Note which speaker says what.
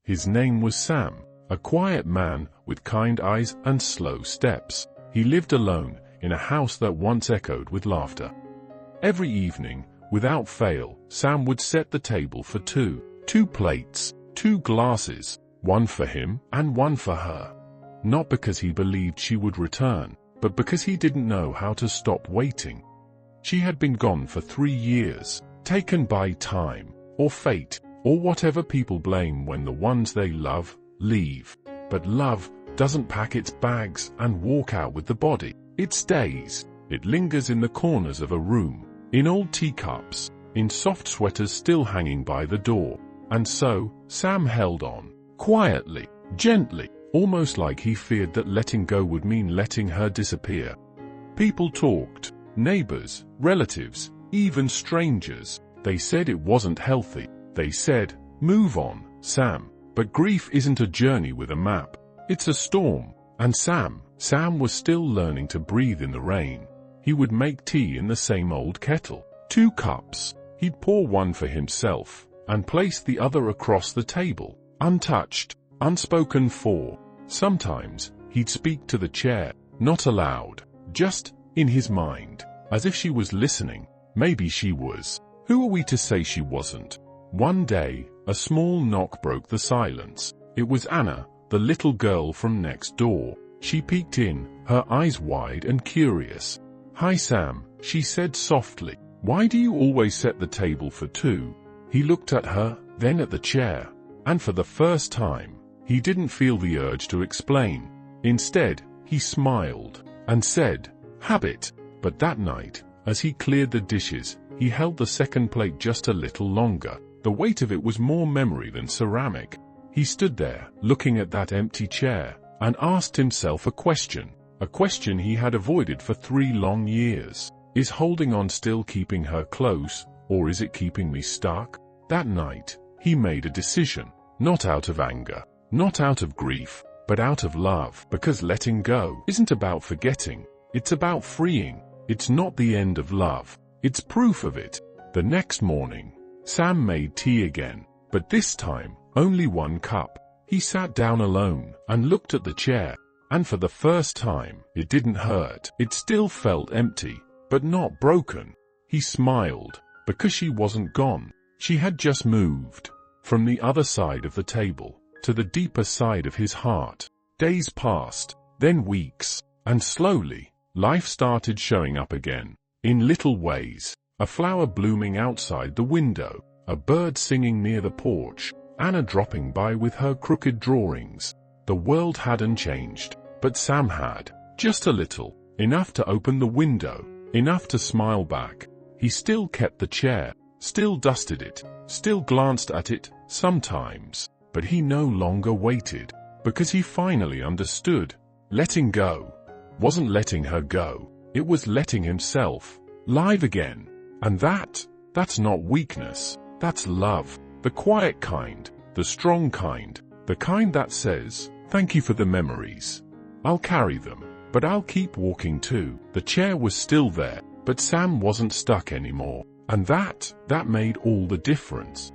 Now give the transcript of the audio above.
Speaker 1: His name was Sam, a quiet man with kind eyes and slow steps. He lived alone in a house that once echoed with laughter. Every evening, without fail, Sam would set the table for two plates, 2 glasses, one for him and one for her. Not because he believed she would return, but because he didn't know how to stop waiting. She had been gone for 3 years, taken by time, or fate, or whatever people blame when the ones they love leave. But love doesn't pack its bags and walk out with the body. It stays. It lingers in the corners of a room, in old teacups, in soft sweaters still hanging by the door. And so, Sam held on, quietly, gently, almost like he feared that letting go would mean letting her disappear. People talked, neighbors, relatives, even strangers. They said it wasn't healthy. They said, "Move on, Sam." But grief isn't a journey with a map. It's a storm. And Sam was still learning to breathe in the rain. He would make tea in the same old kettle. 2 cups. He'd pour one for himself and place the other across the table, untouched, unspoken for. Sometimes he'd speak to the chair, not aloud, just in his mind, as if she was listening. Maybe she was. Who are we to say she wasn't? One day, a small knock broke the silence. It was Anna, the little girl from next door. She peeked in, her eyes wide and curious. "Hi Sam," she said softly. "Why do you always set the table for 2? He looked at her, then at the chair, and for the first time, he didn't feel the urge to explain. Instead, he smiled and said, "Habit." But that night, as he cleared the dishes, he held the second plate just a little longer. The weight of it was more memory than ceramic. He stood there, looking at that empty chair, and asked himself a question he had avoided for 3 long years. Is holding on still keeping her close, or is it keeping me stuck? That night, he made a decision, not out of anger, not out of grief, but out of love. Because letting go isn't about forgetting, it's about freeing. It's not the end of love, it's proof of it. The next morning, Sam made tea again, but this time, only 1 cup. He sat down alone and looked at the chair, and for the first time, it didn't hurt. It still felt empty, but not broken. He smiled, because she wasn't gone. She had just moved from the other side of the table to the deeper side of his heart. Days passed, then weeks, and slowly, life started showing up again, in little ways. A flower blooming outside the window, a bird singing near the porch, Anna dropping by with her crooked drawings. The world hadn't changed, but Sam had, just a little, enough to open the window, enough to smile back. He still kept the chair, still dusted it, still glanced at it, sometimes, but he no longer waited, because he finally understood. Letting go wasn't letting her go, it was letting himself live again. And that's not weakness, that's love. The quiet kind, the strong kind, the kind that says, "Thank you for the memories. I'll carry them, but I'll keep walking too." The chair was still there, but Sam wasn't stuck anymore. And that made all the difference.